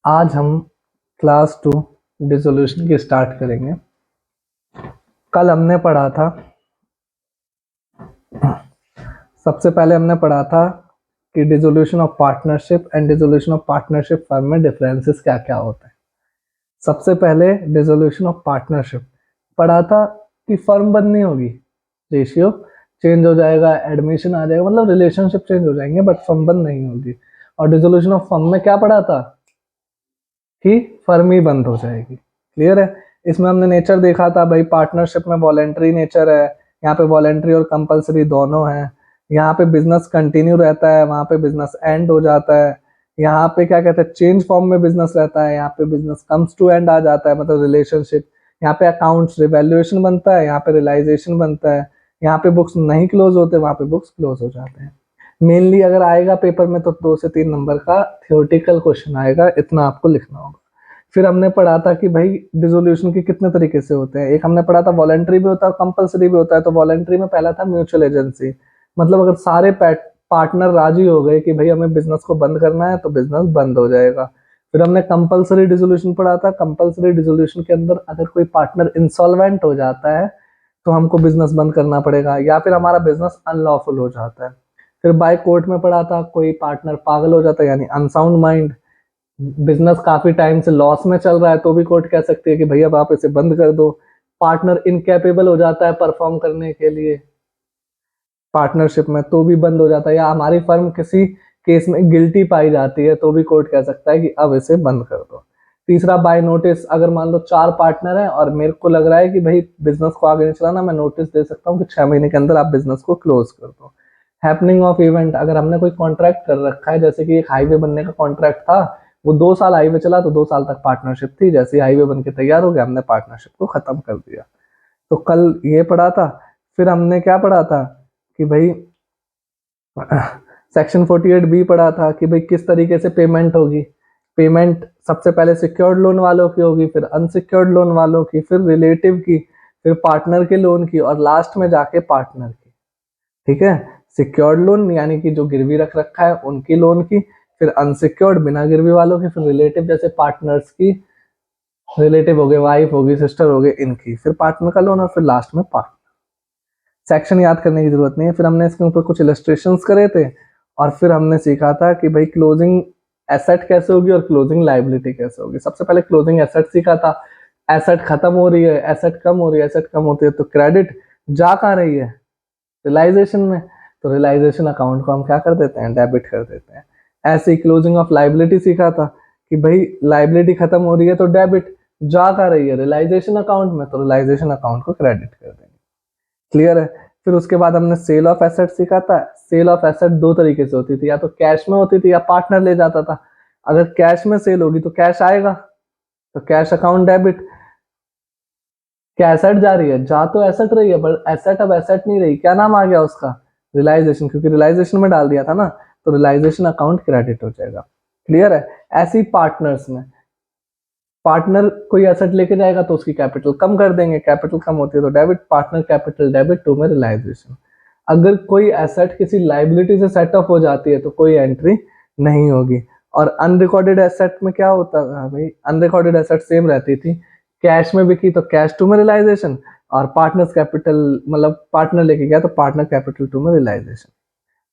आज हम class 2 dissolution की स्टार्ट करेंगे। कल हमने पढ़ा था, सबसे पहले हमने पढ़ा था कि dissolution of partnership and dissolution of partnership firm में डिफरेंसेस क्या क्या होते हैं। सबसे पहले डिसोल्यूशन ऑफ पार्टनरशिप पढ़ा था कि फर्म बंद नहीं होगी, रेशियो चेंज हो जाएगा, एडमिशन आ जाएगा, मतलब रिलेशनशिप चेंज हो जाएंगे बट फर्म बंद नहीं होगी। और डिसोल्यूशन ऑफ फर्म में क्या पढ़ा था कि फर्म ही बंद हो जाएगी। क्लियर है। इसमें हमने नेचर देखा था, भाई पार्टनरशिप में वॉलेंट्री नेचर है, यहाँ पे वॉलेंट्री और कंपलसरी दोनों है। यहाँ पे बिजनेस कंटिन्यू रहता है, वहां पे बिजनेस एंड हो जाता है। यहाँ पे क्या कहते हैं, चेंज फॉर्म में बिजनेस रहता है, यहाँ पे बिजनेस कम्स टू एंड आ जाता है, मतलब रिलेशनशिप। यहाँ पे अकाउंट्स रिवैल्यूएशन बनता है, यहाँ पे रियलाइजेशन बनता है। यहाँ पे बुक्स नहीं क्लोज होते, वहां पे बुक्स क्लोज हो जाते हैं। मेनली अगर आएगा पेपर में तो 2 से 3 नंबर का थियोरेटिकल क्वेश्चन आएगा, इतना आपको लिखना होगा। फिर हमने पढ़ा था कि भाई डिसोल्यूशन के कितने तरीके से होते हैं। एक हमने पढ़ा था वॉलेंट्री भी होता है और कंपलसरी भी होता है। तो वॉलेंट्री में पहला था म्यूचुअल एजेंसी, मतलब अगर सारे पार्टनर राजी हो गए कि भाई हमें बिजनेस को बंद करना है तो बिजनेस बंद हो जाएगा। फिर हमने कंपलसरी डिसोल्यूशन पढ़ा था। कंपलसरी डिसोल्यूशन के अंदर अगर कोई पार्टनर इंसॉल्वेंट हो जाता है तो हमको बिजनेस बंद करना पड़ेगा, या फिर हमारा बिजनेस अनलॉफुल हो जाता है। फिर बाय कोर्ट में पढ़ा था, कोई पार्टनर पागल हो जाता है यानी अनसाउंड माइंड, बिजनेस काफी टाइम से लॉस में चल रहा है तो भी कोर्ट कह सकती है कि भैया अब आप इसे बंद कर दो। पार्टनर इनकैपेबल हो जाता है परफॉर्म करने के लिए पार्टनरशिप में तो भी बंद हो जाता है, या हमारी फर्म किसी केस में गिल्टी पाई जाती है तो भी कोर्ट कह सकता है कि अब इसे बंद कर दो। तीसरा बाय नोटिस, अगर मान लो 4 पार्टनर हैं और मेरे को लग रहा है कि भाई बिजनेस को आगे नहीं चलाना, मैं नोटिस दे सकता हूँ कि 6 महीने के अंदर आप बिजनेस को क्लोज कर दो। हैपनिंग ऑफ इवेंट, अगर हमने कोई कॉन्ट्रैक्ट कर रखा है, जैसे कि एक हाईवे बनने का कॉन्ट्रैक्ट था, वो 2 साल हाईवे चला तो 2 साल तक पार्टनरशिप थी, जैसे ही हाईवे बन के तैयार हो गया हमने पार्टनरशिप को खत्म कर दिया। तो कल ये पढ़ा था। फिर हमने क्या पढ़ा था कि भाई सेक्शन 48 बी पढ़ा था कि भाई किस तरीके से पेमेंट होगी। पेमेंट सबसे पहले सिक्योर्ड लोन वालों की होगी, फिर अनसिक्योर्ड लोन वालों की, फिर रिलेटिव की, फिर पार्टनर के लोन की, और लास्ट में जाके पार्टनर की। ठीक है। सिक्योर्ड लोन यानी कि जो गिरवी रख रखा है उनकी लोन की, फिर अनसिक्योर्ड बिना गिरवी वालों की, फिर रिलेटिव जैसे पार्टनर्स की, रिलेटिव हो गए, वाइफ होगी, सिस्टर हो गए, इनकी, फिर पार्टनर का लोन, और फिर लास्ट में पार्टनर। सेक्शन याद करने की जरूरत नहीं है। फिर हमने इसके ऊपर कुछ इलस्ट्रेशंस करे थे और फिर हमने सीखा था कि भाई क्लोजिंग एसेट कैसे होगी और क्लोजिंग लाइबिलिटी कैसे होगी। सबसे पहले क्लोजिंग एसेट सीखा था। एसेट खत्म हो रही है, एसेट कम हो रही है, एसेट कम होती है तो क्रेडिट जा कहाँ रही है, रियलाइजेशन में। तो रियलाइजेशन अकाउंट को हम क्या कर देते हैं, डेबिट कर देते हैं। ऐसे ही क्लोजिंग ऑफ लाइबिलिटी सीखा था कि भाई लाइबिलिटी खत्म हो रही है तो डेबिट जा कहाँ रही है, रियलाइजेशन अकाउंट में, तो रियलाइजेशन अकाउंट को क्रेडिट कर देंगे। क्लियर है। फिर उसके बाद हमने सेल ऑफ एसेट सीखा था। सेल ऑफ एसेट 2 तरीके से होती थी, या तो कैश में होती थी या पार्टनर ले जाता था। अगर कैश में सेल होगी तो कैश आएगा, तो कैश अकाउंट डेबिट। क्या एसेट जा रही है, जा तो एसेट रही है पर एसेट अब एसेट नहीं रही, क्या नाम आ गया उसका, रियलाइजेशन, क्योंकि रियलाइजेशन में डाल दिया था ना, तो रियलाइजेशन अकाउंट क्रेडिट हो जाएगा। क्लियर है। ऐसे ही पार्टनर्स में, पार्टनर कोई एसेट लेके जाएगा तो उसकी कैपिटल कम कर देंगे, कैपिटल कम होती है तो debit, partner capital debit, to में रियलाइजेशन। अगर कोई एसेट किसी लाइबिलिटी से सेट ऑफ हो जाती है तो कोई एंट्री नहीं होगी। और अनरिकॉर्डेड एसेट में क्या होता है भाई, अनरिकॉर्डेड एसेट सेम रहती थी, कैश में बिकी तो कैश टू में रियलाइजेशन, और पार्टनर्स कैपिटल मतलब पार्टनर लेके गया तो पार्टनर कैपिटल टू में रियलाइजेशन।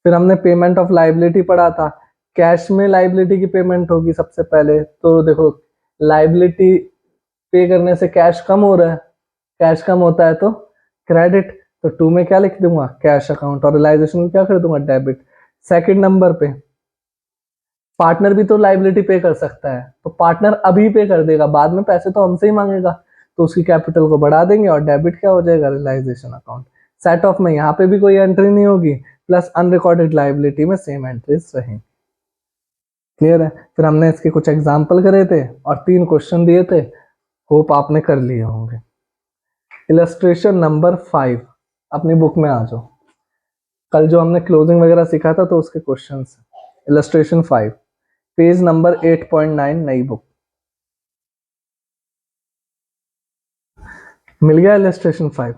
फिर हमने पेमेंट ऑफ लाइबिलिटी पढ़ा था। कैश में लाइबिलिटी की पेमेंट होगी सबसे पहले, तो देखो लाइबिलिटी पे करने से कैश कम हो रहा है, कैश कम होता है तो क्रेडिट, तो टू में क्या लिख दूंगा, कैश अकाउंट, और रियलाइजेशन को क्या कर दूंगा, डेबिट। सेकंड नंबर पे पार्टनर भी तो लाइबिलिटी पे कर सकता है, तो पार्टनर अभी पे कर देगा, बाद में पैसे तो हमसे ही मांगेगा, तो उसकी कैपिटल को बढ़ा देंगे और डेबिट क्या हो जाएगा, रियलाइजेशन अकाउंट। सेट ऑफ में यहाँ पे भी कोई एंट्री नहीं होगी, प्लस अनरिकॉर्डेड लाइबिलिटी में सेम एंट्रीज रहेंगी। क्लियर है। फिर हमने इसके कुछ एग्जाम्पल करे थे और 3 क्वेश्चन दिए थे, होप आपने कर लिए होंगे। इलस्ट्रेशन नंबर 5, अपनी बुक में आ जाओ। कल जो हमने क्लोजिंग वगैरह सीखा था तो उसके क्वेश्चंस। इलस्ट्रेशन 5, पेज नंबर 8.9, नई बुक। मिल गया इलस्ट्रेशन 5।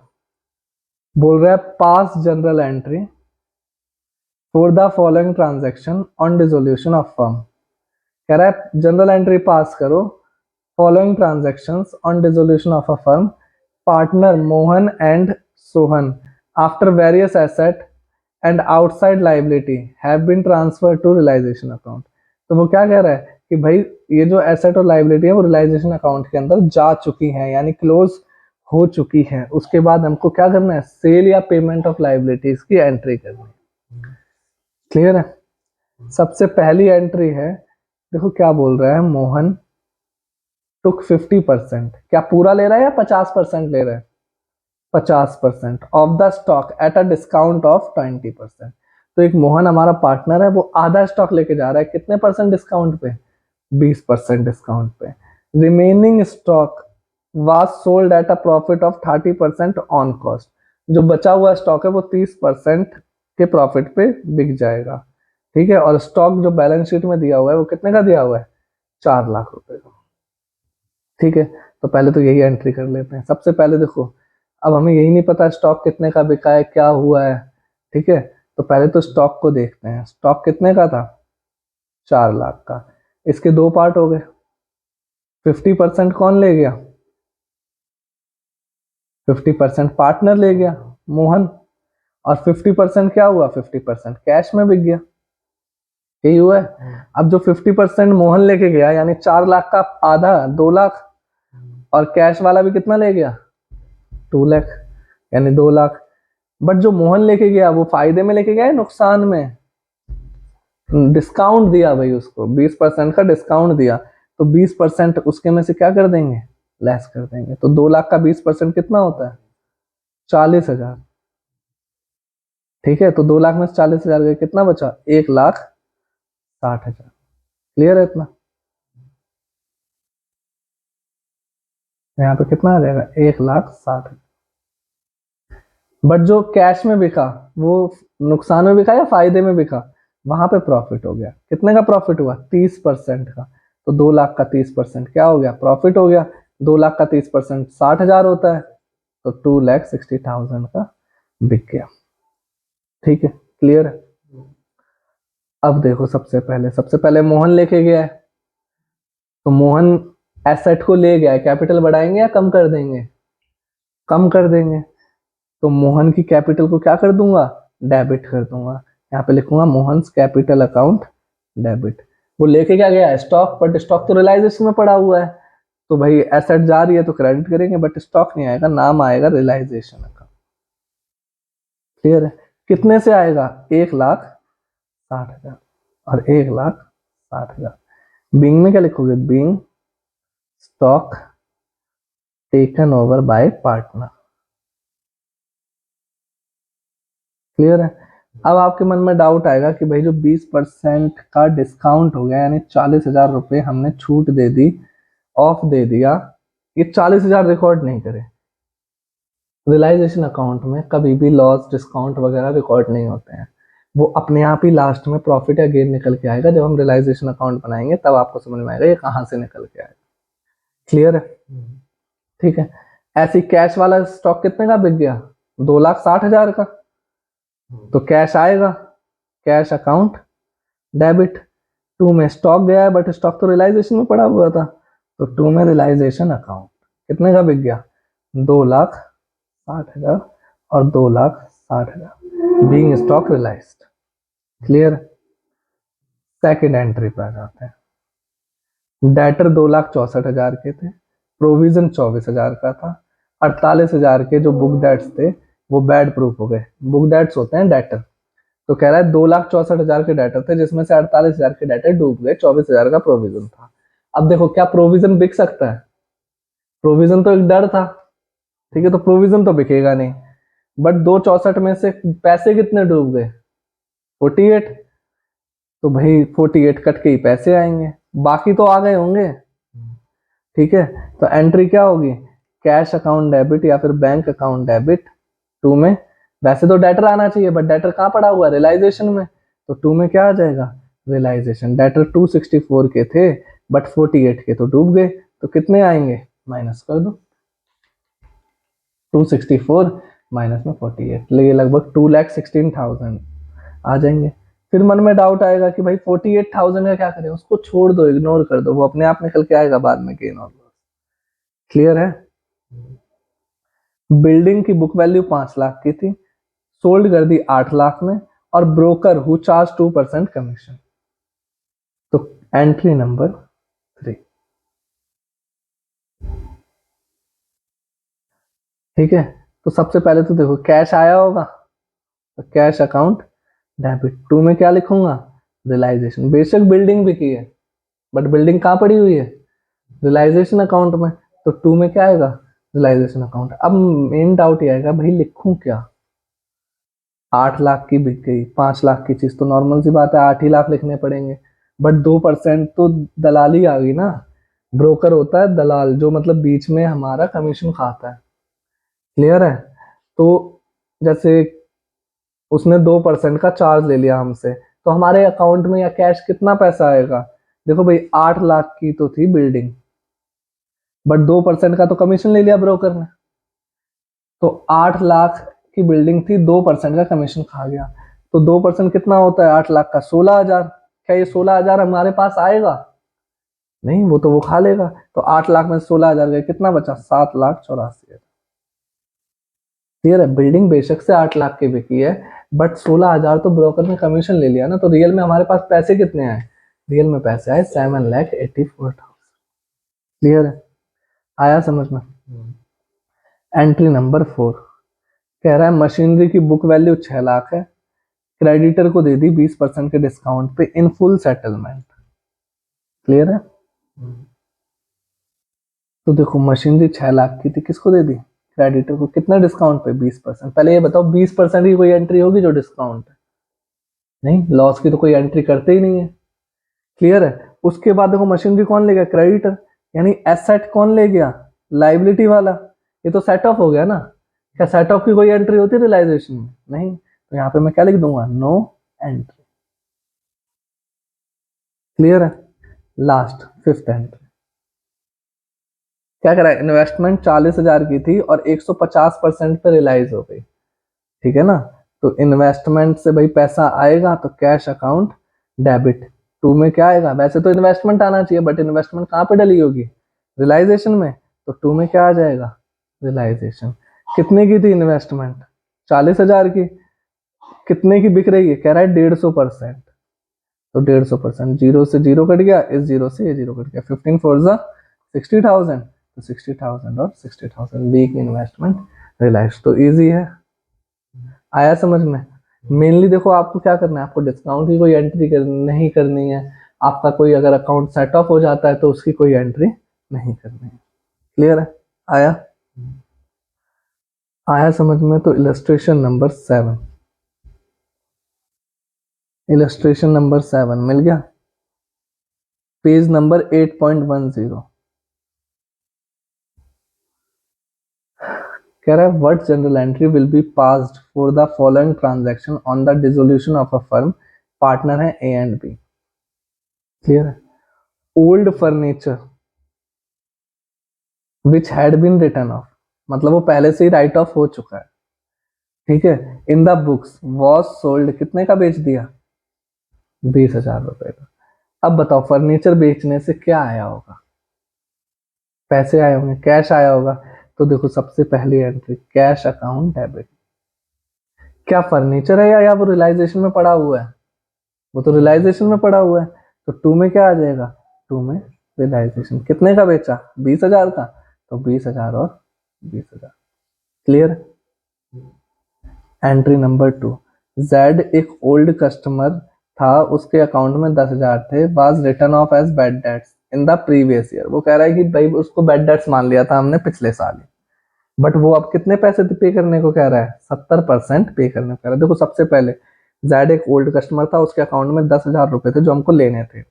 बोल रहा है pass general entry for the following transaction on dissolution of firm. कह रहा है जनरल एंट्री पास करो, following transactions on dissolution of a firm, partner Mohan and Sohan after various asset and outside liability have been transfer to realisation account. तो वो क्या कह रहा है कि भाई ये जो एसेट और लाइबिलिटी है वो रियलाइजेशन अकाउंट के अंदर जा चुकी है, यानी क्लोज हो चुकी है। उसके बाद हमको क्या करना है, सेल या पेमेंट ऑफ लाइबिलिटीज की एंट्री करनी है। क्लियर है? सबसे पहली एंट्री है, देखो क्या बोल रहा है, मोहन टुक 50%, क्या पूरा ले रहा है या 50% ले रहा है? 50% of the stock at a discount of 20%। तो एक मोहन हमारा पार्टनर है, वो आधा स्टॉक लेके जा रहा है, कितने परसेंट डिस्काउंट पे? 20% डिस्काउंट पे। Remaining stock was sold at a profit of 30% on cost. जो बचा हुआ स्टॉक है वो 30% के प्रॉफिट पे बिक जाएगा। ठीक है, और स्टॉक जो बैलेंस शीट में दिया हुआ है वो कितने का दिया हुआ है? 4 लाख रुपए का। ठीक है, तो पहले तो यही एंट्री कर लेते हैं। सबसे पहले देखो, अब हमें यही नहीं पता स्टॉक कितने का बिका है, क्या हुआ है। ठीक है, तो पहले तो स्टॉक को देखते हैं, स्टॉक कितने का था? 4 लाख का। इसके दो पार्ट हो गए, 50% कौन ले गया? 50% पार्टनर ले गया मोहन, और 50% क्या हुआ? 50% कैश में बिक गया। यही हुआ है। अब जो 50% मोहन लेके गया, यानी 4 लाख का आधा 2 लाख, और कैश वाला भी कितना ले गया? 2 लाख, यानी 2 लाख। बट जो मोहन लेके गया वो फायदे में लेके गया है नुकसान में? डिस्काउंट दिया भाई उसको, 20% का डिस्काउंट दिया, तो 20% उसके में से क्या कर देंगे? लेस कर देंगे। तो 2 लाख का 20% कितना होता है? 40,000। ठीक है, तो 2 लाख में से 40,000 गए, कितना बचा? 1,60,000। क्लियर है इतना? यहाँ पे कितना आ जाएगा? 1,60,000। बट जो कैश में बिका वो नुकसान में बिका या फायदे में बिका? वहां पे प्रॉफिट हो गया। कितने का प्रॉफिट हुआ? 30% का। तो 2 लाख का 30% क्या हो गया? प्रॉफिट हो गया। 2 लाख का 30% 60,000 होता है, तो 2,60,000 का बिक गया। ठीक है, क्लियर है? अब देखो, सबसे पहले मोहन लेके गया है, तो मोहन एसेट को ले गया है, कैपिटल बढ़ाएंगे या कम कर देंगे? कम कर देंगे। तो मोहन की कैपिटल को क्या कर दूंगा? डेबिट कर दूंगा। यहाँ पे लिखूंगा मोहन्स कैपिटल अकाउंट डेबिट। वो लेके क्या गया है? स्टॉक, बट स्टॉक तो रियलाइजेशन में पड़ा हुआ है, तो भाई एसेट जा रही है तो क्रेडिट करेंगे, बट स्टॉक नहीं आएगा, नाम आएगा रियलाइजेशन अकाउंट। क्लियर है? कितने से आएगा? 1,60,000 और 1,60,000। बीइंग में क्या लिखोगे? Being stock taken over by partner. Clear है? अब आपके मन में डाउट आएगा कि भाई जो 20% का डिस्काउंट हो गया, यानी 40,000 रुपये हमने छूट दे दी, ऑफ दे दिया, ये 40,000 रिकॉर्ड नहीं करे। रियलाइजेशन अकाउंट में कभी भी लॉस डिस्काउंट वगैरह रिकॉर्ड नहीं होते हैं, वो अपने आप ही लास्ट में प्रॉफिट या गेन निकल के आएगा। जब हम रियलाइजेशन अकाउंट बनाएंगे तब आपको समझ में आएगा ये कहाँ से निकल के आएगा। क्लियर है? ठीक है। ऐसी कैश वाला स्टॉक कितने का बिक गया? 2,60,000 का। तो कैश आएगा, कैश अकाउंट डेबिट। 2 में स्टॉक गया है, बट स्टॉक तो रियलाइजेशन में पड़ा हुआ था, तो 2 में रियलाइजेशन अकाउंट कितने का बिक गया? 2,60,000 और 2,60,000 being stock realized. Clear? Second entry पे आ जाते हैं। डेटर 2,64,000 के थे, प्रोविजन 24,000 का था, 48,000 के जो बुक डेट्स थे वो बैड प्रूफ हो गए। बुक डेट्स होते हैं डेटर, तो कह रहा है 2,64,000 के डेटर थे, जिसमें से 48,000 के डेटर डूब गए, 24,000 का प्रोविजन था। अब देखो, क्या प्रोविजन बिक सकता है? प्रोविजन तो एक डर था, ठीक है, तो प्रोविजन तो बिकेगा नहीं। बट 264 में से पैसे कितने डूब गए? 48। तो भाई 48 कट के ही पैसे आएंगे, बाकी तो आ गए होंगे। ठीक है, तो एंट्री क्या होगी? कैश अकाउंट डेबिट या फिर बैंक अकाउंट डेबिट 2 में। वैसे तो डेटर आना चाहिए, बट डेटर कहाँ पड़ा हुआ? रियलाइजेशन में। तो 2 में क्या आ जाएगा? रियलाइजेशन। डेटर 264 के थे, बट 48 के तो डूब गए, तो कितने आएंगे? माइनस कर दो, 264 माइनस में 48, ये लगभग 2,16,000 आ जाएंगे। फिर मन में डाउट आएगा कि भाई 48,000 का क्या करें, उसको छोड़ दो, इग्नोर कर दो, वो अपने आप निकल के आएगा बाद में गेन और लॉस। क्लियर है? बिल्डिंग की बुक वैल्यू 5 लाख की थी, सोल्ड कर दी 8 लाख में, और ब्रोकर हु चार्ज 2% कमीशन। तो एंट्री नंबर 3। ठीक है, तो सबसे पहले तो देखो कैश आया होगा, तो कैश अकाउंट डेबिट। 2 में क्या लिखूंगा? रियलाइजेशन। बेशक बिल्डिंग भी की है, बट बिल्डिंग कहाँ पड़ी हुई है? रियलाइजेशन अकाउंट में, तो 2 में क्या आएगा? Realization account. अब मेन डाउट ये आएगा, भाई लिखूं क्या? 8 लाख की बिक गई, 5 लाख की चीज, तो नॉर्मल सी बात है 8 ही लाख लिखने पड़ेंगे, बट 2% तो दलाली आ गई ना। ब्रोकर होता है दलाल, जो मतलब बीच में हमारा कमीशन खाता है। क्लियर है? तो जैसे उसने 2% का चार्ज ले लिया हमसे, तो हमारे अकाउंट में या कैश कितना पैसा आएगा? देखो भाई 8 लाख की तो थी बिल्डिंग, बट 2% का तो कमीशन ले लिया ब्रोकर ने, तो 8 लाख की बिल्डिंग थी, 2% का कमीशन खा गया। तो 2% कितना होता है 8 लाख का? 16,000। क्या ये 16,000 हमारे पास आएगा? नहीं, वो तो वो खा लेगा। तो 8 लाख में 16,000 गए, कितना बचा? 7,84,000। क्लियर है? बिल्डिंग बेशक से 8 लाख की बिकी है, बट 16,000 तो ब्रोकर ने कमीशन ले लिया ना, तो रियल में हमारे पास पैसे कितने आए? रियल में पैसे आए 7,84,000। क्लियर है? आया समझ में? एंट्री नंबर 4 कह रहा है मशीनरी की बुक वैल्यू 6 लाख है, क्रेडिटर को दे दी 20% के डिस्काउंट पे इन फुल सेटलमेंट। क्लियर है? तो देखो मशीनरी 6 लाख की थी, किसको दे दी? क्रेडिटर को। कितना डिस्काउंट पे? 20%। पहले ये बताओ 20% की कोई एंट्री होगी जो डिस्काउंट है? नहीं, लॉस की तो कोई एंट्री करते ही नहीं है। क्लियर है? उसके बाद देखो मशीनरी कौन ले गया? क्रेडिटर। यानी एसेट कौन ले गया? लाइबिलिटी वाला। ये तो सेट ऑफ हो गया ना। क्या सेट ऑफ की कोई एंट्री होती है रियलाइजेशन में? नहीं। तो यहाँ पे मैं क्या लिख दूंगा? No entry. क्लियर है? लास्ट 5th एंट्री क्या करा? इन्वेस्टमेंट 40,000 की थी और 150% पे रियलाइज हो गई। ठीक है ना? तो इन्वेस्टमेंट से भाई पैसा आएगा, तो कैश अकाउंट डेबिट। 2 में क्या आएगा? वैसे तो इन्वेस्टमेंट आना चाहिए, बट इन्वेस्टमेंट कहाँ पे डली होगी? रियलाइजेशन में। तो 2 में क्या आ जाएगा? रियलाइजेशन। कितने की थी इन्वेस्टमेंट? 40,000 की। कितने की बिक रही है? कह रहा है 150%। तो 150%, जीरो से जीरो कट गया, इस जीरो से ये जीरो कट गया, 15 फोर 60,000। तो 60,000 और 60,000 बी की इन्वेस्टमेंट रियलाइज। तो इजी है। आया समझ में? मेनली देखो आपको क्या करना है, आपको डिस्काउंट की कोई एंट्री नहीं करनी है। आपका कोई अगर अकाउंट सेट ऑफ हो जाता है तो उसकी कोई एंट्री नहीं करनी है। क्लियर है? आया? आया समझ में? तो इलस्ट्रेशन नंबर 7, इलस्ट्रेशन नंबर 7 मिल गया। पेज नंबर 8.10 कह रहा है what journal entry will be passed for the following transaction on the dissolution of a firm, partner है ए एंड बी। क्लियर है? Old furniture which had been written off, मतलब वो पहले से ही राइट ऑफ हो चुका है। ठीक है? इन द बुक्स वॉज सोल्ड, कितने का बेच दिया? 20,000 रुपए का। अब बताओ फर्नीचर बेचने से क्या आया होगा? पैसे आए होंगे, कैश आया होगा। तो देखो सबसे पहली एंट्री कैश अकाउंट डेबिट। क्या फर्नीचर है या वो रियलाइजेशन में पड़ा हुआ है? वो तो रियलाइजेशन में पड़ा हुआ है। तो 2 में क्या आ जाएगा? 2 में रियलाइजेशन। कितने का बेचा? 20,000 का। तो 20,000 और 20,000। क्लियर? एंट्री नंबर 2 जेड एक ओल्ड कस्टमर था, उसके अकाउंट में 10,000 थे, was written off as bad debts in the previous year. वो कह रहा है कि भाई उसको बैड डेट्स मान लिया था हमने पिछले साल ही, बट वो अब कितने पैसे पे करने को कह रहा है? 70% पे करने को कह रहा है। देखो सबसे पहले जेड एक ओल्ड कस्टमर था, उसके अकाउंट में 10,000 रुपए थे जो हमको लेने थे।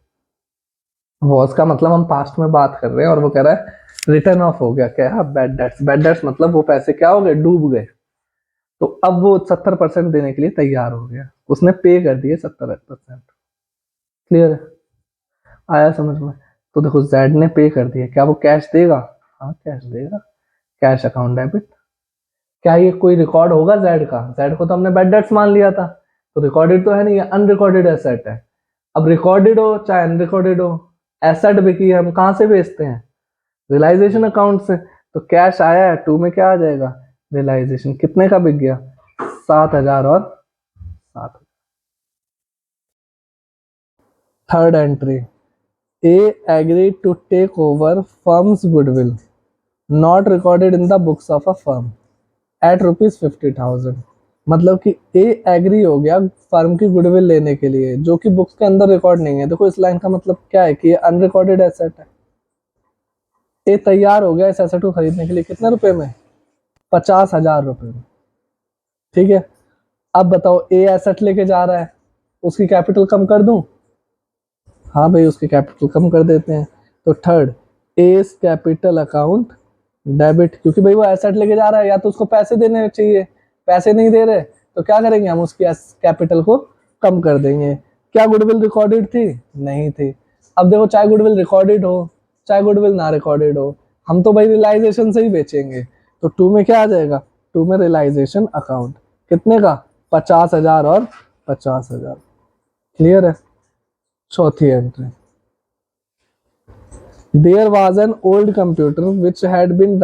वॉज का मतलब हम पास्ट में बात कर रहे हैं, और वो कह रहा है रिटर्न ऑफ हो गया। क्या है? Bad debts. बैड डेट्स मतलब वो पैसे क्या हो गए? डूब गए। तो अब वो 70% देने के लिए तैयार हो गया, उसने पे कर दिए 70%। क्लियर है? आया समझ में? तो देखो जेड ने पे कर दिया, क्या वो कैश देगा? हाँ कैश देगा। Cash account debit. क्या ये कोई रिकॉर्ड होगा जेड का? जेड को तो हमने बैड डेट्स मान लिया था, तो रिकॉर्डेड तो है नहीं, अनरिकॉर्डेड एसेट है। अब रिकॉर्डेड हो चाहे अनरिकॉर्डेड हो, एसेट बिकी है, हम कहाँ से बेचते हैं? रियलाइजेशन अकाउंट से। तो कैश आया है, 2 में क्या आ जाएगा? रियलाइजेशन। कितने का बिक गया? 7,000 और 7। Third entry, A agree to take over firm's goodwill not recorded in the books of a firm at ₹50,000। मतलब कि ए एग्री हो गया फर्म की गुडविल लेने के लिए, जो कि बुक्स के अंदर रिकॉर्ड नहीं है। देखो इस लाइन का मतलब क्या है कि ये अनरिकॉर्डेड एसेट है। ए तैयार हो गया इस एसेट को खरीदने के लिए, कितने रुपए में? 50,000 रुपए में। ठीक है, अब बताओ ए एसेट लेके जा रहा है, उसकी कैपिटल कम कर दूं? हाँ भाई, उसकी कैपिटल कम कर देते हैं। तो third, S capital account debit, क्योंकि भाई वो एसेट लेके जा रहा है, या तो उसको पैसे देने चाहिए, पैसे नहीं दे रहे तो क्या करेंगे हम? उसकी कैपिटल को कम कर देंगे। क्या गुडविल रिकॉर्डेड थी? नहीं थी। अब देखो, चाहे गुडविल रिकॉर्डेड हो चाहे गुडविल ना रिकॉर्डेड हो, हम तो भाई रियलाइजेशन से ही बेचेंगे। तो 2 में क्या आ जाएगा? 2 में रियलाइजेशन अकाउंट। कितने का? 50,000 और 50,000। क्लियर है? चौथी entry, there was an old computer which had been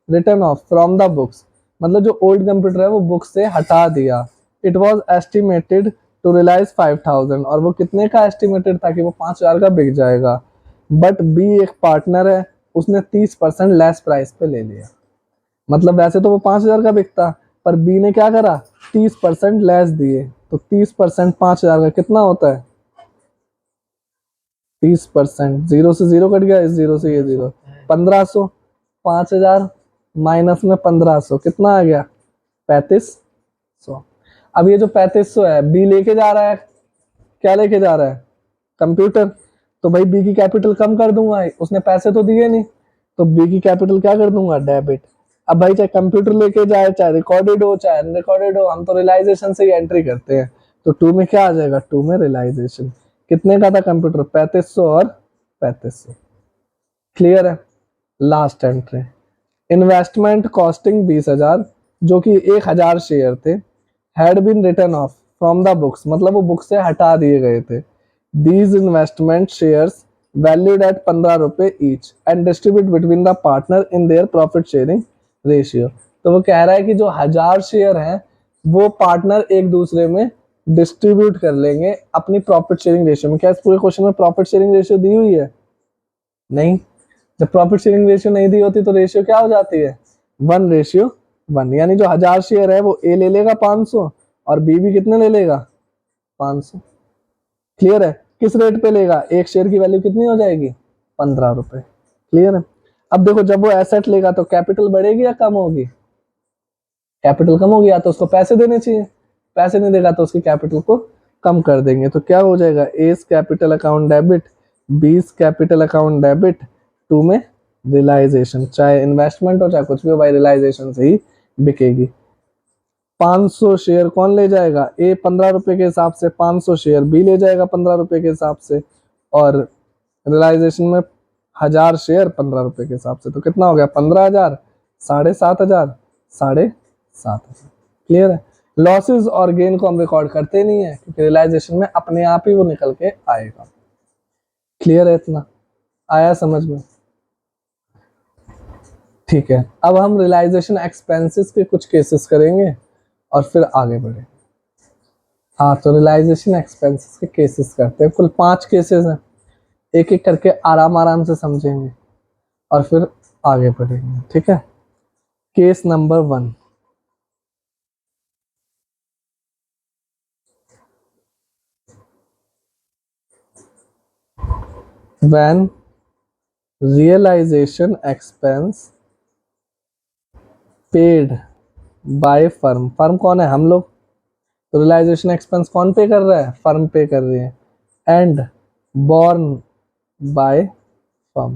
written off from the books. मतलब जो ओल्ड कंप्यूटर है वो बुक से हटा दिया। It was estimated to realize 5,000, और वो कितने का एस्टिमेटेड था? कि वो 5,000 का बिक जाएगा। बट बी एक पार्टनर है, उसने 30% लेस प्राइस पे ले लिया। मतलब वैसे तो वो 5,000 का बिकता, पर बी ने क्या करा? 30% लेस दिए। तो 30% 5,000 का कितना होता है? 30%, 0 से 0 कट गया, इस 0 से ये 0, 1,500। 5,000 माइनस में 1,500 कितना आ गया? 3,500। अब ये जो 3,500 है, बी लेके जा रहा है, क्या लेके जा रहा है? कंप्यूटर। तो भाई बी की कैपिटल कम कर दूंगा, उसने पैसे तो दिए नहीं, तो बी की कैपिटल क्या कर दूंगा? डेबिट। अब भाई चाहे कंप्यूटर लेके जाए, चाहे रिकॉर्डेड हो चाहे अनरिकॉर्डेड हो, हम तो रियलाइजेशन से ही एंट्री करते हैं। तो 2 में क्या आ जाएगा? 2 में रियलाइजेशन। कितने का था कंप्यूटर? 3,500 और 3,500। क्लियर है? लास्ट एंट्री, इन्वेस्टमेंट कॉस्टिंग 20,000, जो कि 1,000 शेयर थे, had been written off from the books, मतलब वो बुक से हटा दिए गए थे। These investment shares valued at 15 रुपए each and distribute between the partner in their profit sharing ratio. तो वो कह रहा है कि जो 1,000 शेयर हैं वो पार्टनर एक दूसरे में डिस्ट्रीब्यूट कर लेंगे अपनी प्रॉफिट शेयरिंग रेशियो में। क्या इस पूरे क्वेश्चन में प्रॉफिट शेयरिंग रेशियो दी हुई है? नहीं। जब प्रॉफिट शेयरिंग रेशियो नहीं दी होती तो रेशियो क्या हो जाती है? 1:1। यानी जो 1,000 शेयर है वो ए ले लेगा 500, और बी भी कितने ले लेगा? 500। क्लियर है? किस रेट पे लेगा? एक शेयर की वैल्यू कितनी हो जाएगी? 15 रुपए। क्लियर है? अब देखो, जब वो एसेट लेगा तो कैपिटल बढ़ेगी या कम होगी? कैपिटल कम होगी, या तो उसको पैसे देने चाहिए, पैसे नहीं देगा तो उसकी कैपिटल को कम कर देंगे। तो क्या हो जाएगा? एस कैपिटल अकाउंट डेबिट, बीस कैपिटल अकाउंट डेबिट, 2 में रियलाइजेशन। चाहे इन्वेस्टमेंट हो चाहे कुछ भी हो भाई, रियलाइजेशन से ही बिकेगी। 500 शेयर कौन ले जाएगा? ए 15 रुपए के हिसाब से, 500 शेयर बी ले जाएगा 15 रुपए के हिसाब से, और रियलाइजेशन में 1,000 शेयर 15 रुपए के हिसाब से। तो कितना हो गया? 15,000, 7,500, 7,500। क्लियर है? लॉसेस और गेन को हम रिकॉर्ड करते नहीं है, क्योंकि रियलाइजेशन में अपने आप ही वो निकल के आएगा। क्लियर है? इतना आया समझ में? ठीक है, अब हम रियलाइजेशन एक्सपेंसेस के कुछ केसेस करेंगे और फिर आगे बढ़े। हाँ, तो रियलाइजेशन एक्सपेंसेस के केसेस करते हैं। कुल 5 केसेस हैं, एक एक करके आराम आराम से समझेंगे और फिर आगे बढ़ेंगे। ठीक है? Case number 1, when realization expense paid by firm, firm कौन है? हम लोग। तो रियलाइजेशन एक्सपेंस कौन पे कर रहा है? फर्म पे कर रही है। And borne by firm.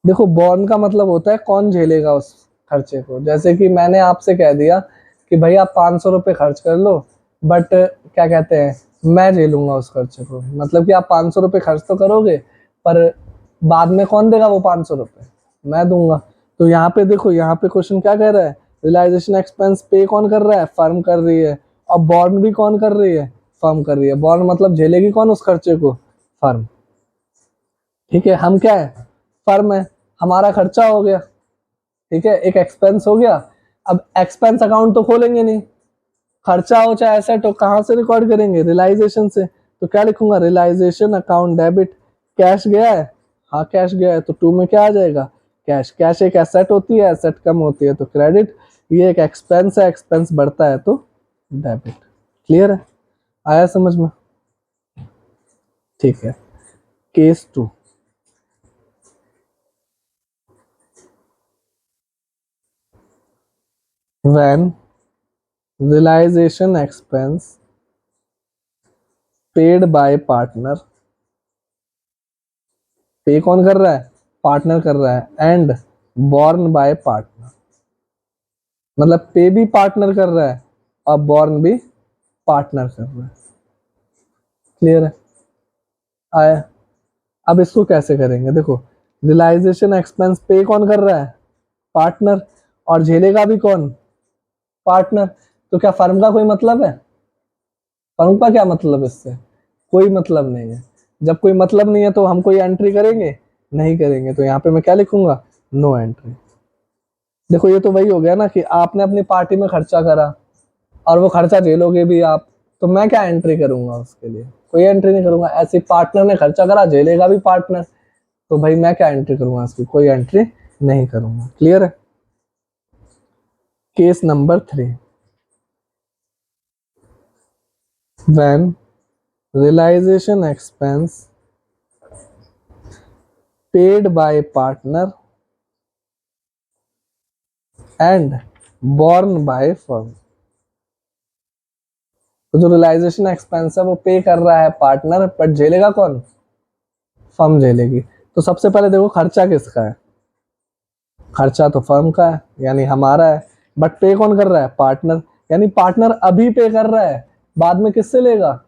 देखो, बॉर्न का मतलब होता है कौन झेलेगा उस खर्चे को। जैसे कि मैंने आपसे कह दिया कि भाई आप 500 रुपये खर्च कर लो, बट क्या कहते हैं, मैं झेलूंगा उस खर्चे को। मतलब कि आप 500 रुपये खर्च तो करोगे, पर बाद में कौन देगा वो 500 रुपये? मैं दूंगा। तो यहाँ पे देखो, यहाँ पे क्वेश्चन क्या कह रहा है? रियलाइजेशन एक्सपेंस पे कौन कर रहा है? फर्म कर रही है। और बॉर्न भी कौन कर रही है, फर्म कर रही है। बॉर्न मतलब झेलेगी कौन उस खर्चे को, फर्म। ठीक है, हम क्या है, फर्म है, हमारा खर्चा हो गया, ठीक है, एक एक्सपेंस हो गया। अब एक्सपेंस अकाउंट तो खोलेंगे नहीं, खर्चा हो चाहे एसेट हो, कहां से रिकॉर्ड करेंगे, रियलाइजेशन से। तो क्या लिखूंगा, रियलाइजेशन अकाउंट डेबिट। कैश गया है, हाँ कैश गया है, तो 2 में क्या आ जाएगा, कैश। कैश एक एसेट होती है, एसेट कम होती है तो क्रेडिट। ये एक एक्सपेंस है, एक्सपेंस बढ़ता है तो डेबिट। क्लियर है, आया समझ में? ठीक है, case 2। when realization expense paid by partner, पे कौन कर रहा है, पार्टनर कर रहा है, एंड बॉर्न बाय पार्टनर, मतलब पे भी पार्टनर कर रहा है और बॉर्न भी पार्टनर कर रहा है। क्लियर है, आया? अब इसको कैसे करेंगे, देखो, रियलाइजेशन एक्सपेंस पे कौन कर रहा है, पार्टनर, और झेलेगा भी कौन, पार्टनर। तो क्या फर्म का कोई मतलब है, फर्म का क्या मतलब, इससे कोई मतलब नहीं है। जब कोई मतलब नहीं है तो हम कोई एंट्री करेंगे, नहीं करेंगे। तो यहाँ पे मैं क्या लिखूंगा, नो एंट्री। देखो ये तो वही हो गया ना कि आपने अपनी पार्टी में खर्चा करा और वो खर्चा झेलोगे भी आप, तो मैं क्या एंट्री करूंगा उसके लिए, कोई एंट्री नहीं करूंगा। ऐसे पार्टनर ने खर्चा करा, झेलेगा भी पार्टनर, तो भाई मैं क्या एंट्री करूंगा उसकी, कोई एंट्री नहीं करूंगा। क्लियर है? Case number 3, when realization expense paid by partner and borne by firm। तो जो रियलाइजेशन एक्सपेंस है वो पे कर रहा है पार्टनर, बट झेलेगा कौन, फर्म झेलेगी। तो सबसे पहले देखो खर्चा किसका है, खर्चा तो फर्म का है, यानी हमारा है, बट पे कौन कर रहा है, पार्टनर। यानी पार्टनर अभी पे कर रहा है, बाद में किससे लेगा,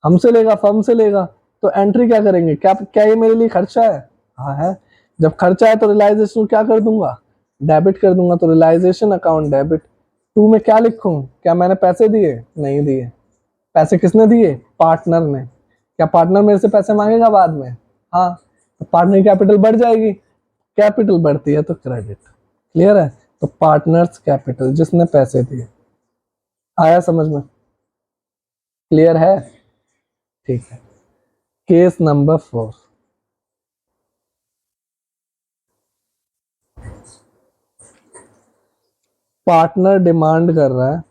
हमसे लेगा, फर्म से लेगा। तो एंट्री क्या करेंगे, क्या क्या ये मेरे लिए खर्चा है, हाँ है। जब खर्चा है तो रियलाइजेशन क्या कर दूंगा, डेबिट कर दूंगा। तो रियलाइजेशन अकाउंट डेबिट। 2 में क्या लिखूं, क्या मैंने पैसे दिए, नहीं दिए। पैसे किसने दिए, पार्टनर ने। क्या पार्टनर मेरे से पैसे मांगेगा बाद में, हाँ। तो पार्टनर कैपिटल बढ़ जाएगी, कैपिटल बढ़ती है तो क्रेडिट। क्लियर है? तो पार्टनर्स कैपिटल, जिसने पैसे दिए। आया समझ में? क्लियर है? ठीक है, केस नंबर 4। पार्टनर डिमांड कर रहा है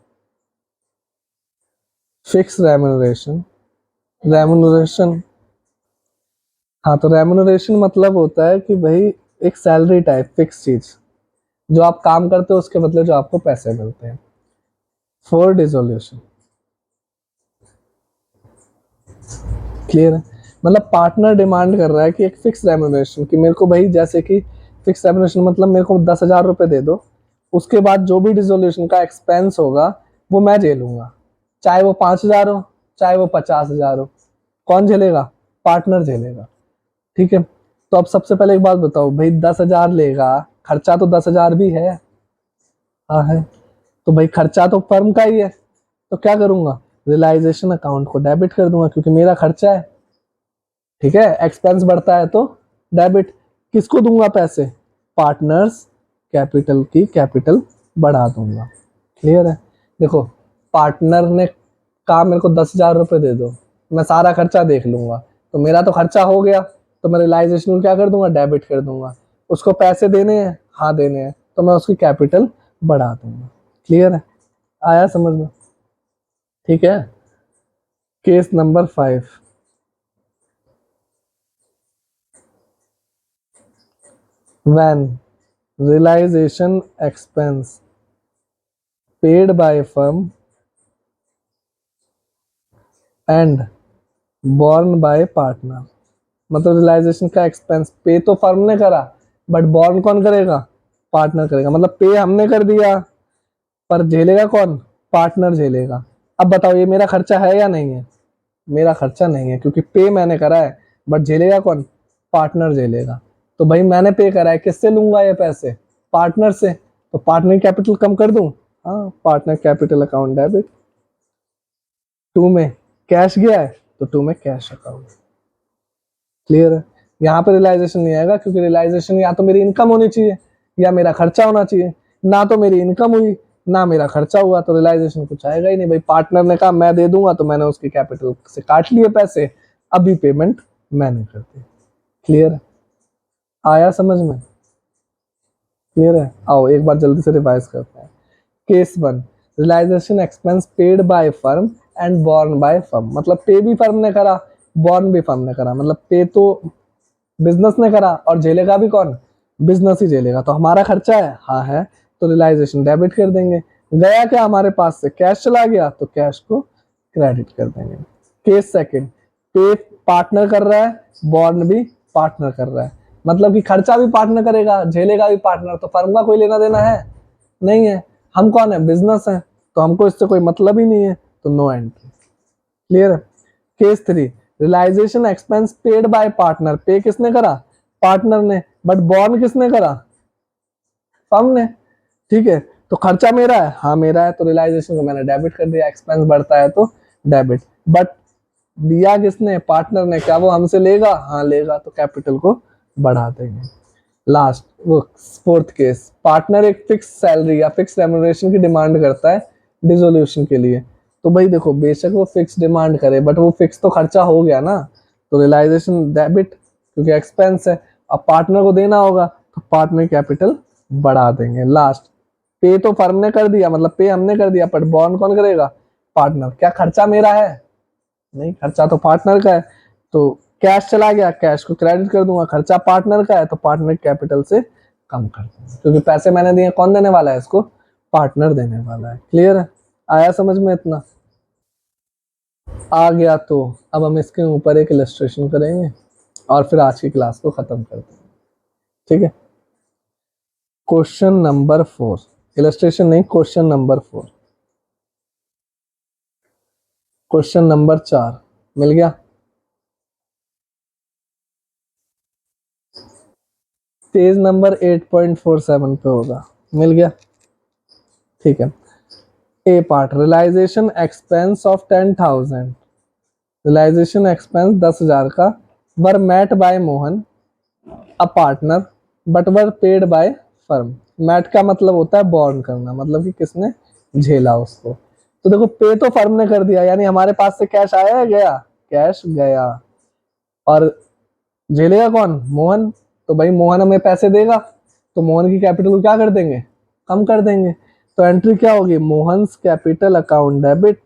फिक्स रेम्यूनरेशन। रेम्यूनरेशन, हाँ, तो रेम्यूनरेशन मतलब होता है कि भाई एक सैलरी टाइप, फिक्स चीज, जो आप काम करते हो उसके बदले जो आपको पैसे मिलते हैं। For dissolution. क्लियर है? मतलब पार्टनर डिमांड कर रहा है कि एक फिक्स रेम्यूनरेशन, कि मेरे को भाई, जैसे कि फिक्स रेम्यूनरेशन मतलब मेरे को 10,000 रुपए दे दो, उसके बाद जो भी डिसोल्यूशन का एक्सपेंस होगा वो मैं झेलूंगा, चाहे वो 5,000 हो, चाहे वो 50,000 हो। कौन झेलेगा, पार्टनर झेलेगा। ठीक है, तो अब सबसे पहले एक बात बताओ भाई, 10,000 लेगा, खर्चा तो 10,000 भी है, हाँ है। तो भाई खर्चा तो फर्म का ही है, तो क्या करूंगा, रियलाइजेशन अकाउंट को डेबिट कर दूंगा, क्योंकि मेरा खर्चा है। ठीक है, एक्सपेंस बढ़ता है तो डेबिट। किसको दूंगा पैसे, पार्टनर्स कैपिटल की कैपिटल बढ़ा दूंगा। क्लियर है? देखो, पार्टनर ने कहा मेरे को 10,000 रुपए दे दो, मैं सारा खर्चा देख लूंगा, तो मेरा तो खर्चा हो गया, तो मैं रियलाइजेशन को क्या कर दूंगा, डेबिट कर दूंगा। उसको पैसे देने हैं, हाँ देने हैं, तो मैं उसकी कैपिटल बढ़ा दूंगा। क्लियर है? आया समझ में? ठीक है, case number 5। when realization expense paid by firm and borne by partner। मतलब रियलाइजेशन का एक्सपेंस पे तो फर्म ने करा, बट बॉर्न कौन करेगा, पार्टनर करेगा। मतलब पे हमने कर दिया, पर झेलेगा कौन, पार्टनर झेलेगा। अब बताओ ये मेरा खर्चा है या नहीं है, मेरा खर्चा नहीं है, क्योंकि पे मैंने करा है, बट झेलेगा कौन, पार्टनर झेलेगा। तो भाई मैंने पे करा है, किससे लूंगा ये पैसे, पार्टनर से। तो पार्टनर कैपिटल कम कर दूं, हाँ, partner capital account debit. To में कैश गया है तो टू में कैश अकाउंट। क्लियर है? यहाँ पे रियलाइजेशन नहीं आएगा क्योंकि रियलाइजेशन या तो मेरी इनकम होनी चाहिए या मेरा खर्चा होना चाहिए, ना तो मेरी इनकम हुई ना मेरा खर्चा हुआ, तो रियलाइजेशन कुछ आएगा ही नहीं। भाई पार्टनर ने कहा मैं दे दूंगा, तो मैंने उसके कैपिटल से काट लिए पैसे, अभी पेमेंट मैंने कर दी। क्लियर है? आया समझ में? क्लियर है? आओ एक बार जल्दी से रिवाइज करते हैं। Case 1, realization expense paid by firm and borne by firm. मतलब पे भी फर्म ने करा, बॉर्न भी फर्म ने करा। मतलब पे तो बिजनेस ने करा और झेलेगा भी कौन? बिजनेस ही झेलेगा। तो हमारा खर्चा है, हाँ है, तो रियलाइजेशन डेबिट कर देंगे। गया क्या हमारे पास से? कैश चला गया, तो कैश को क्रेडिट कर देंगे। केस सेकंड, पे पार्टनर कर रहा है, बॉर्न भी पार्टनर कर रहा है। मतलब कि खर्चा भी पार्टनर करेगा, झेलेगा भी पार्टनर, तो फर्म का कोई लेना देना है नहीं है। हम कौन है? बिजनेस है, तो हमको इससे कोई मतलब ही नहीं है, तो नो एंट्री। क्लियर है? Case 3, realization expense paid by partner. Pay किसने करा? पार्टनर ने, बट बॉर्न किसने करा? फर्म ने। ठीक है, तो खर्चा मेरा है, हाँ मेरा है, तो रियलाइजेशन को मैंने डेबिट कर दिया। एक्सपेंस बढ़ता है तो डेबिट, बट दिया किसने? पार्टनर ने। क्या वो हमसे लेगा? हाँ लेगा, तो कैपिटल को बढ़ा देंगे। लास्ट वो फोर्थ केस, पार्टनर एक फिक्स सैलरी या फिक्स रेम्यूनरेशन की डिमांड करता है डिसोल्यूशन के लिए। तो भाई देखो, बेशक वो फिक्स डिमांड करे, बट वो फिक्स तो खर्चा हो गया ना, तो रियलाइजेशन डेबिट क्योंकि एक्सपेंस है। अब पार्टनर को देना होगा, तो पार्टनर कैपिटल बढ़ा देंगे। लास्ट, पे तो फर्म ने कर दिया, मतलब पे हमने कर दिया, बट बॉर्न कौन करेगा? पार्टनर। क्या खर्चा मेरा है? नहीं, खर्चा तो पार्टनर का है, तो कैश चला गया, कैश को क्रेडिट कर दूंगा। खर्चा पार्टनर का है, तो पार्टनर कैपिटल से कम कर दूंगा, क्योंकि पैसे मैंने दिए, कौन देने वाला है इसको? पार्टनर देने वाला है। क्लियर है? आया समझ में इतना? आ गया तो अब हम इसके ऊपर एक इलस्ट्रेशन करेंगे और फिर आज की क्लास को खत्म कर देंगे। ठीक है? क्वेश्चन नंबर 4, इलस्ट्रेशन नहीं, क्वेश्चन नंबर 4। क्वेश्चन नंबर 4 मिल गया? पेज नंबर 8.47 पे होगा। मिल गया? ठीक है। A part, realisation expense of 10,000। Realisation expense 10,000 का were met by Mohan a partner but were paid by firm. Met का मतलब होता है बॉर्न करना, मतलब कि किसने झेला उसको। तो देखो, पे तो फर्म ने कर दिया, यानी हमारे पास से कैश आया है, गया? कैश गया। और झेलेगा कौन? मोहन। तो भाई मोहन हमें पैसे देगा, तो मोहन की कैपिटल को क्या कर देंगे? कम कर देंगे। तो एंट्री क्या होगी? Mohan's capital account debit,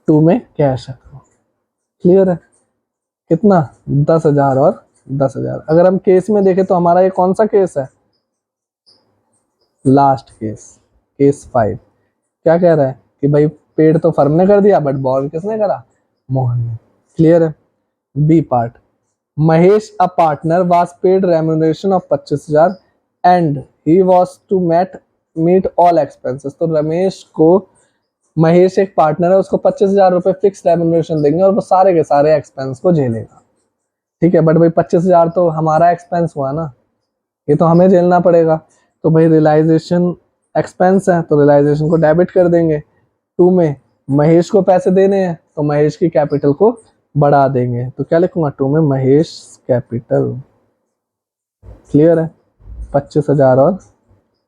to में कैश अकाउंट। क्लियर है? कितना? 10,000 और 10,000। अगर हम केस में देखें तो हमारा ये कौन सा केस है? Last case, case 5। क्या कह रहा है कि भाई पेड तो फर्म ने कर दिया, बट बॉर्न किसने करा? मोहन ने। क्लियर है? B part, Mahesh a partner was paid remuneration of 25,000 and he was to meet all expenses. तो रमेश को, महेश एक पार्टनर है, उसको 25,000 रुपए फिक्स रेम्यूनरेशन देंगे और वो सारे के सारे एक्सपेंस को झेलेगा। ठीक है, बट भाई 25,000 तो हमारा एक्सपेंस हुआ ना, ये तो हमें झेलना पड़ेगा। तो भाई रियलाइजेशन एक्सपेंस है, तो रियलाइजेशन को डेबिट कर देंगे। टू में महेश को पैसे देने हैं, तो महेश की कैपिटल को बढ़ा देंगे। तो क्या लिखूंगा? टू में महेश कैपिटल। क्लियर है? 25,000 और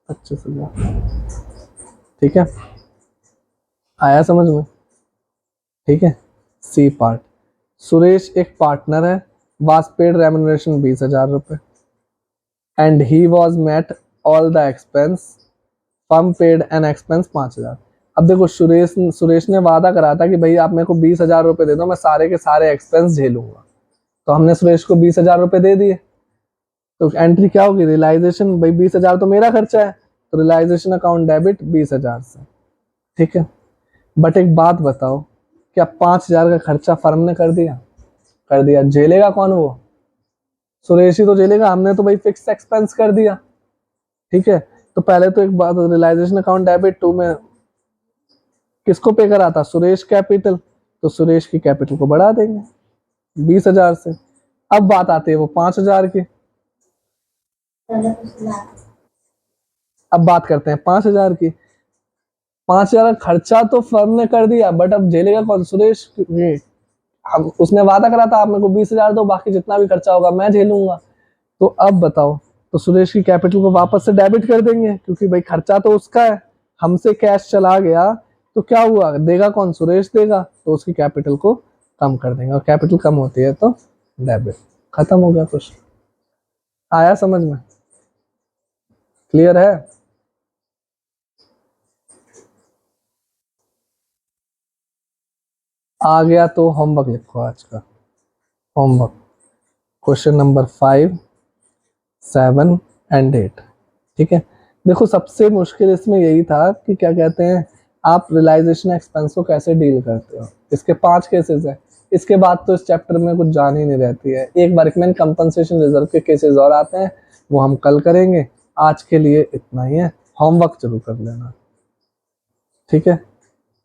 25,000। ठीक है? आया समझ में? ठीक है। सी पार्ट, सुरेश एक पार्टनर है, वाज पेड रेम्यूनरेशन 20,000 रुपए and he was met all the expense, firm paid an expense 5,000। अब देखो, सुरेश ने वादा करा था कि भाई आप मेरे को 20,000 रुपए दे दो, मैं सारे के सारे एक्सपेंस झेलूंगा। तो हमने सुरेश को 20,000 रुपए दे दिए। तो एंट्री क्या होगी? रियलाइजेशन, भाई 20,000 तो मेरा खर्चा है, तो रियलाइजेशन अकाउंट डेबिट 20,000 से। ठीक है, बट एक बात बताओ, क्या 5,000 का खर्चा फर्म ने कर दिया? कर दिया। झेलेगा कौन? वो सुरेश ही तो झेलेगा, हमने तो भाई फिक्स एक्सपेंस कर दिया। ठीक है, तो पहले तो एक बात, रियलाइजेशन अकाउंट डेबिट, टू में किसको पे करा था? सुरेश कैपिटल, तो सुरेश की कैपिटल को बढ़ा देंगे 20,000 से। अब बात आती है वो 5,000 की। अब बात करते हैं 5,000 की। 5,000 खर्चा तो फर्म ने कर दिया, बट अब झेलेगा कौन? सुरेश। हम उसने वादा करा था आप मेरे को 20,000 दो, बाकी जितना भी खर्चा होगा मैं झेलूंगा। तो अब बताओ, तो सुरेश की कैपिटल को वापस से डेबिट कर देंगे, क्योंकि भाई खर्चा तो उसका है, हमसे कैश चला गया तो क्या हुआ, देगा कौन? सुरेश देगा। तो उसकी कैपिटल को कम कर देंगे, और कैपिटल कम होती है तो डेबिट। खत्म हो गया क्वेश्चन। आया समझ में? क्लियर है? आ गया तो होमवर्क लिखो आज का। Homework question number 5, 7 and 8। ठीक है, देखो सबसे मुश्किल इसमें यही था कि क्या कहते हैं, आप रियलाइजेशन एक्सपेंस को कैसे डील करते हो। इसके 5 केसेस हैं, इसके बाद तो इस चैप्टर में कुछ जान ही नहीं रहती है। एक वर्कमैन कंपनसेशन रिजर्व के केसेस और आते हैं, वो हम कल करेंगे। आज के लिए इतना ही है, होमवर्क जरूर कर लेना। ठीक है।